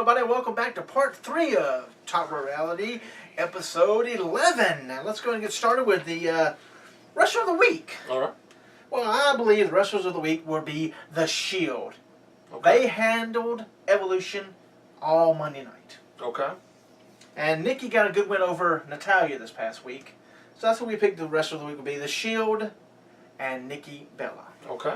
everybody. Welcome back to part 3 of Top Reality, episode 11. Now, let's go and get started with the Wrestler of the Week. All right. Well, I believe the Wrestlers of the Week will be The Shield. Okay. They handled Evolution all Monday night. Okay. And Nikki got a good win over Natalya this past week. So that's what we picked the Wrestler of the Week will be The Shield and Nikki Bella. Okay.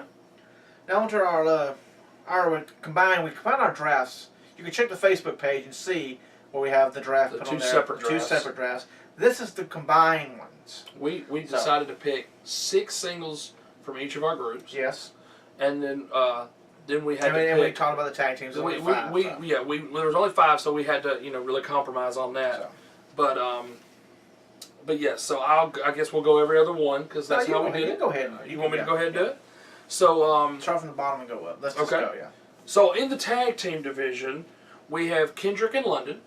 Now onto we combine our drafts. You can check the Facebook page and see where we have the draft The put two on there. separate Two drafts. separate drafts. This is the combined ones. We decided to pick 6 singles from each of our groups. Yes. And then we had And we pick. talked about the tag teams. There was only 5. There was only 5, so we had to really compromise on that. So. But yes, so I guess we'll go every other one because that's how we did it. Go ahead. You want me to go ahead and do it? So start from the bottom and go up. Let's just go. Yeah. So in the tag team division, we have Kendrick and London.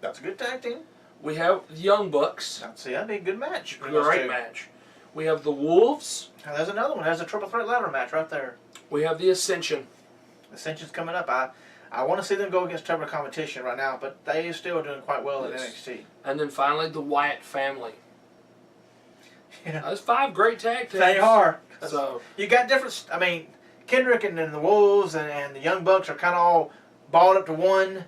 That's a good tag team. We have the Young Bucks. That'd be a good match. Great match. We have the Wolves. Now, there's another one. There's a triple threat ladder match right there. We have the Ascension. Ascension's coming up. I want to see them go against tougher competition right now, but they still doing quite well at NXT. And then finally, the Wyatt family. Yeah. There's 5 great tag teams. They are. So you got different. I mean, Kendrick and the Wolves and the Young Bucks are kind of all balled up to one,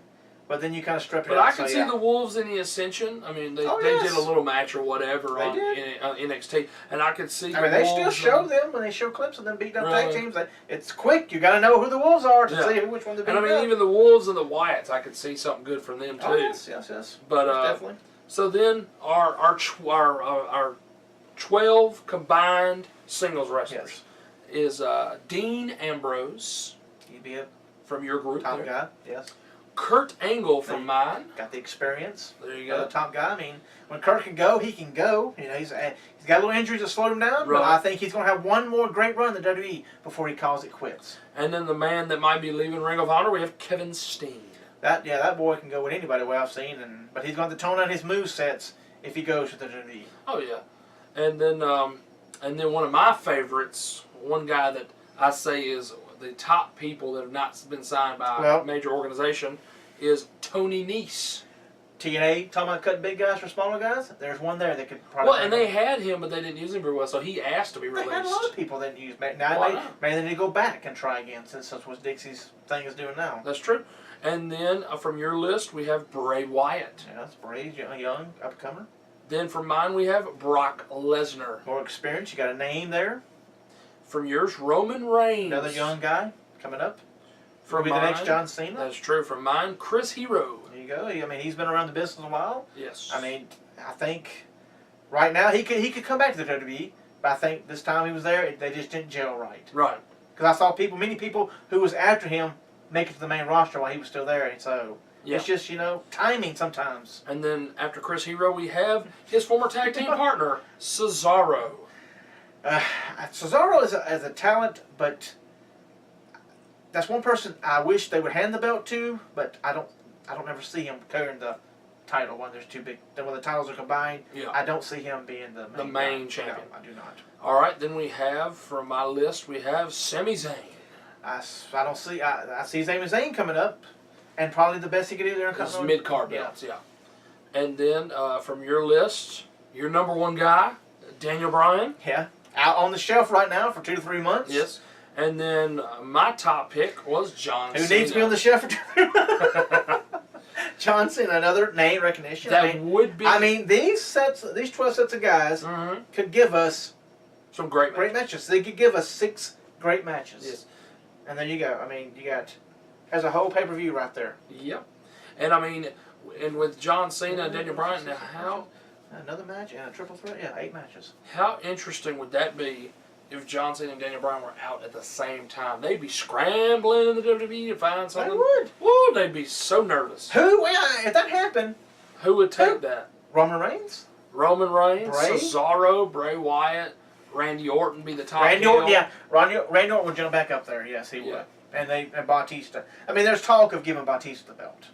but then you kind of strip it but out. I can see the Wolves in the Ascension. I mean, they did a little match or whatever on NXT, and I could see. They still show them when they show clips of them beating up tag teams. It's quick. You got to know who the Wolves are to see which one they're beating up. And I mean, even the Wolves and the Wyatts, I could see something good from them too. Oh, yes. But definitely. So then our 12 combined singles wrestlers is Dean Ambrose. He'd be a from your group. top guy. Yes. Kurt Angle from mine. Got the experience. There you go. The top guy. I mean, when Kurt can go, he can go. He's got a little injuries that slowed him down, but I think he's going to have one more great run in the WWE before he calls it quits. And then the man that might be leaving Ring of Honor, we have Kevin Steen. That boy can go with anybody. What I've seen, but he's going to tone out his move sets if he goes to the WWE. Oh yeah, and then one of my favorites, one guy that I say is the top people that have not been signed by a major organization, is Tony Nese. TNA talking about cutting big guys for smaller guys. There's one there that could probably. Well, and they had him, but they didn't use him very well, so he asked to be released. They had a lot of people that didn't use. Now maybe they need to go back and try again, since that's what Dixie's thing is doing now. That's true. And then from your list, we have Bray Wyatt. Yeah, that's Bray's young upcomer. Then from mine, we have Brock Lesnar. More experience. You got a name there. From yours, Roman Reigns. Another young guy coming up. From Be the next John Cena. That's true. From mine, Chris Hero. There you go. I mean, he's been around the business a while. Yes. I mean, I think right now he could come back to the WWE, but I think this time he was there, they just didn't gel right. Right. Because I saw many people who was after him make it to the main roster while he was still there, and so it's just timing sometimes. And then after Chris Hero, we have his former tag team partner, Cesaro. Cesaro is a talent, but that's one person I wish they would hand the belt to, but I don't ever see him carrying the title when there's too big. Then when the titles are combined, I don't see him being the main champion. No, I do not. All right, then we have from my list we have Sami Zayn. I see Sami Zayn coming up, and probably the best he could do there. His mid-card belts, And then from your list, your number 1 guy, Daniel Bryan. Yeah, out on the shelf right now for 2 to 3 months. Yes. And then my top pick was John Cena. Who needs to be on the shelf for 2 to 3 months? John Cena, another name recognition. Would be. I mean, these 12 sets of guys could give us some great matches. They could give us 6 great matches. Yes. And there you go. I mean, there's a whole pay-per-view right there. Yep. And I mean, and with John Cena and Daniel Bryan, now another match and a triple threat? Yeah, 8 matches. How interesting would that be if John Cena and Daniel Bryan were out at the same time? They'd be scrambling in the WWE to find something. They would. Woo, they'd be so nervous. If that happened... Who would take that? Roman Reigns? Roman Reigns, Bray? Cesaro, Bray Wyatt, Randy Orton be the top Randy Orton would jump back up there. Yes, he would. And Batista. I mean, there's talk of giving Batista the belt.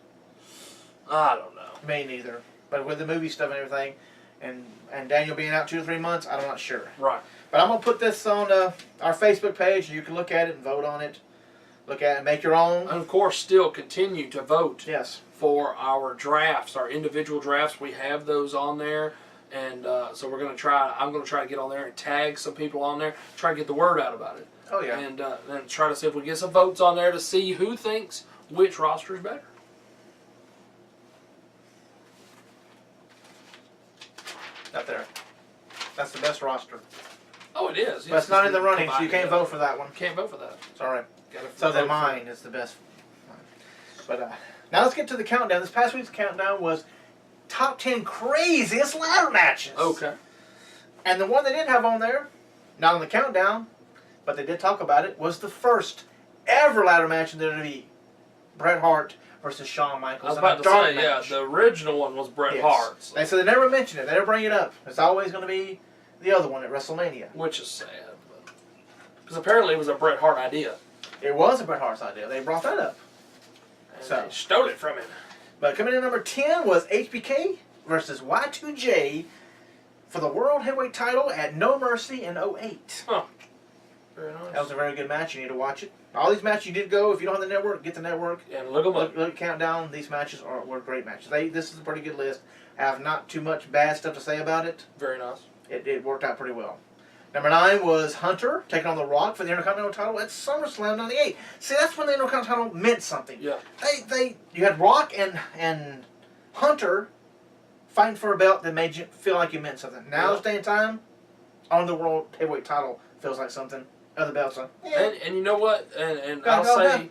I don't know. Me neither. But with the movie stuff and everything, and Daniel being out 2 to 3 months, I'm not sure. Right. But I'm going to put this on our Facebook page. You can look at it and vote on it. Look at it and make your own. And of course, still continue to vote. Yes. for our drafts, our individual drafts. We have those on there. And so we're gonna try. I'm gonna try to get on there and tag some people on there. Try to get the word out about it. Oh yeah. And then try to see if we get some votes on there to see who thinks which roster is better. Up there. That's the best roster. Oh, it is. But it's not in the running, so you can't vote for that one. Can't vote for that. Sorry. So then mine is the best. But now let's get to the countdown. This past week's countdown was top 10 craziest ladder matches. Okay. And the one they didn't have on there, not on the countdown, but they did talk about it, was the first ever ladder match in the WWE. Bret Hart versus Shawn Michaels. I was about to say, yeah, the original one was Bret Hart's. And so they never mention it. They never bring it up. It's always going to be the other one at WrestleMania. Which is sad. Because apparently it was a Bret Hart idea. It was a Bret Hart's idea. They brought that up. And they stole it from him. But coming in number 10 was HBK versus Y2J for the World Heavyweight title at No Mercy in 2008. Huh. Very nice. That was a very good match. You need to watch it. All these matches you did go. If you don't have the network, get the network. And look them up. Look at Countdown. These matches were great matches. This is a pretty good list. I have not too much bad stuff to say about it. Very nice. It worked out pretty well. Number 9 was Hunter taking on The Rock for the Intercontinental title at SummerSlam '98. See, that's when the Intercontinental title meant something. Yeah. You had Rock and Hunter fighting for a belt that made you feel like you meant something. Now, this day and time, on the World Heavyweight title feels like something. Other belts are, and you know what? And I'll say,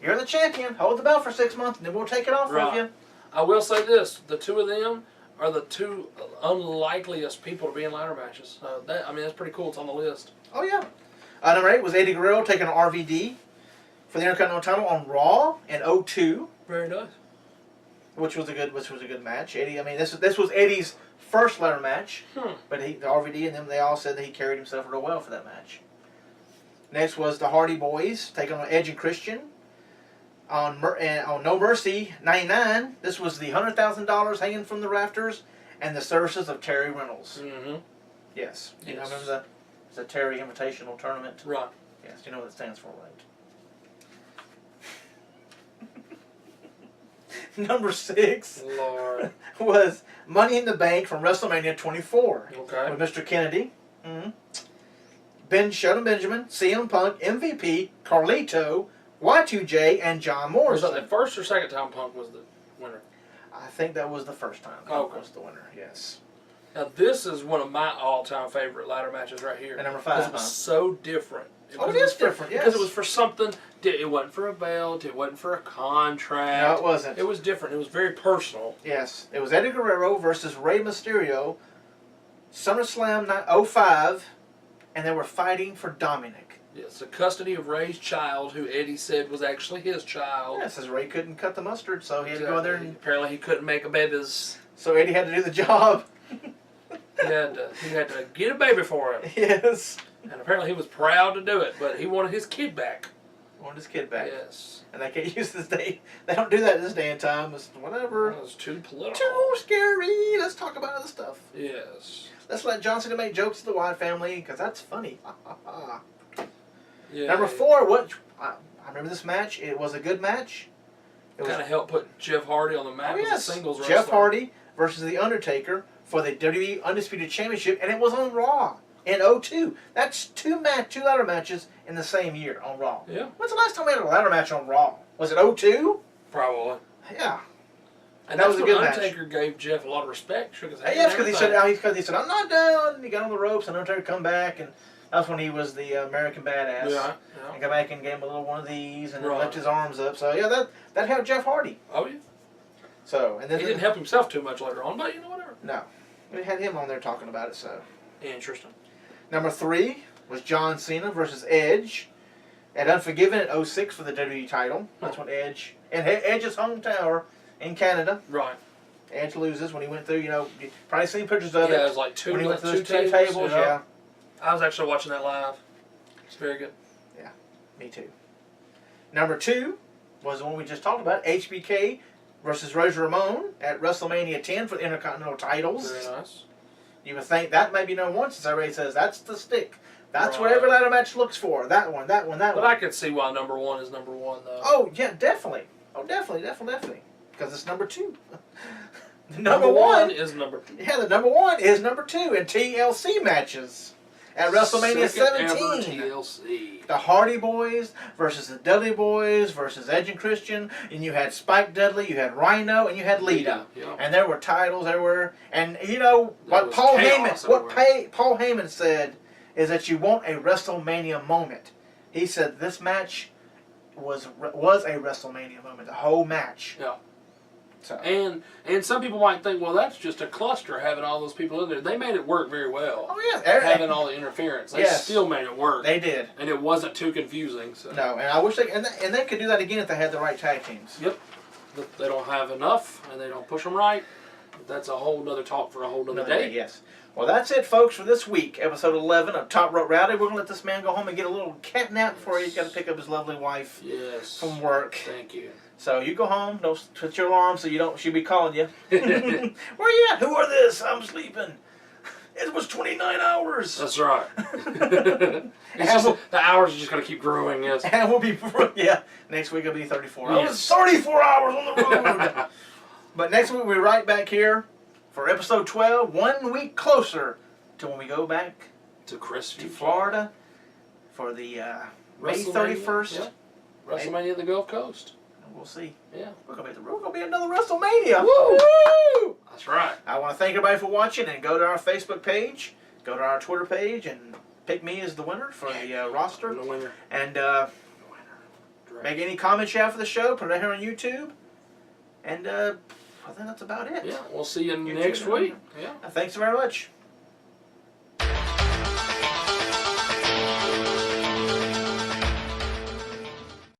you're the champion. Hold the belt for 6 months, and then we'll take it off of you. I will say this: the two of them are the two unlikeliest people to be in ladder matches. That's pretty cool. It's on the list. Oh yeah. Number 8 was Eddie Guerrero taking on RVD for the Intercontinental title on Raw in 2002. Very nice. Which was a good match. Eddie, this was Eddie's first ladder match, but the RVD and them, they all said that he carried himself real well for that match. Next was the Hardy Boys taking on Edge and Christian on No Mercy '99. This was the $100,000 hanging from the rafters and the services of Terry Reynolds. Mm-hmm. Yes. You know, remember the Terry Invitational Tournament? Right. Yes. You know what it stands for, right? Number 6 Lord. was Money in the Bank from WrestleMania 24. Okay. With Mr. Kennedy. Mm-hmm. Shelton Benjamin, CM Punk, MVP, Carlito, Y2J, and John Morrison. Was that the first or second time Punk was the winner? I think that was the first time Punk was the winner, yes. Now this is one of my all-time favorite ladder matches right here. And number 5, it was so different. It is different, yes. Because it was for something, it wasn't for a belt, it wasn't for a contract. No, it wasn't. It was different. It was very personal. Yes. It was Eddie Guerrero versus Rey Mysterio, SummerSlam 05, and they were fighting for Dominic. Yes, the custody of Ray's child, who Eddie said was actually his child. Yeah, says Ray couldn't cut the mustard, so he had to go in there and... Apparently he couldn't make a babies. So Eddie had to do the job. He had to get a baby for him. Yes. And apparently he was proud to do it, but he wanted his kid back. Wanted his kid back. Yes. And they can't use this day. They don't do that this day and time. It's whatever. It was too political. Too scary. Let's talk about other stuff. Yes. Let's let John Cena make jokes to the Wyatt family, because that's funny. Yeah. Number 4, I remember this match. It was a good match. It kind of helped put Jeff Hardy on the map as a singles wrestler. Jeff Hardy versus The Undertaker for the WWE Undisputed Championship, and it was on Raw in 2002. That's two ladder matches in the same year on Raw. Yeah. When's the last time we had a ladder match on Raw? Was it 2002? Probably. Yeah. And that was a good match. Undertaker gave Jeff a lot of respect. Shook his hand. Yes, because he said, I'm not done. And he got on the ropes, and Undertaker come back, and that's when he was the American Badass. Yeah. And come back and gave him a little one of these, and then left his arms up. So yeah, that helped Jeff Hardy. Oh yeah. So and then he didn't help himself too much later on, but whatever. No, we had him on there talking about it. So interesting. Number 3 was John Cena versus Edge at Unforgiven at 2006 for the WWE title. That's when Edge's hometown in Canada. Right. Edge loses when he went through. You probably seen pictures of it. Yeah, it was like two. When he went through two tables. Yeah. I was actually watching that live. It's very good. Yeah, me too. Number 2 was the one we just talked about, HBK versus Razor Ramon at WrestleMania 10 for the Intercontinental titles. Very nice. You would think that may be number 1 since everybody says that's the stick. That's what every ladder match looks for. That one, that one, that one. But I could see why number 1 is number 1, though. Oh, yeah, definitely. Oh, definitely. because it's number 2. The number one is number 2. Yeah, the number 1 is number 2 in TLC matches at WrestleMania 17. TLC. The Hardy Boys versus the Dudley Boys versus Edge and Christian, and you had Spike Dudley, you had Rhino, and you had Lita. Yeah. And there were titles, and you know what Paul Heyman said is that you want a WrestleMania moment. He said this match was a WrestleMania moment, the whole match. Yeah. So. And some people might think, well, that's just a cluster having all those people in there. They made it work very well. Oh yeah, having all the interference, they still made it work. They did, and it wasn't too confusing. So. No, and I wish they could do that again if they had the right tag teams. Yep, but they don't have enough, and they don't push them right. But that's a whole nother talk for a whole nother day. Yes. Well, that's it, folks, for this week, episode 11 of Top Rope Rowdy. We're going to let this man go home and get a little cat nap before he's got to pick up his lovely wife from work. Thank you. So you go home, don't switch your alarm so she'll be calling you. Where you at? Who are this? I'm sleeping. It was 29 hours. That's right. The hours are just going to keep growing, yes. And we'll be, next week it'll be 34 hours. Yes. 34 hours on the road. But next week we'll be right back here for episode 12, 1 week closer to when we go back to Florida for the May 31st. Yeah. WrestleMania of the Gulf Coast. We'll see. Yeah. We're going to be another WrestleMania. Woo! Woo! That's right. I want to thank everybody for watching, and go to our Facebook page, go to our Twitter page, and pick me as the winner for the roster. The winner. And make any comments you have for the show, put it right here on YouTube. And I think that's about it. Yeah, we'll see you next week. Yeah. Thanks very much.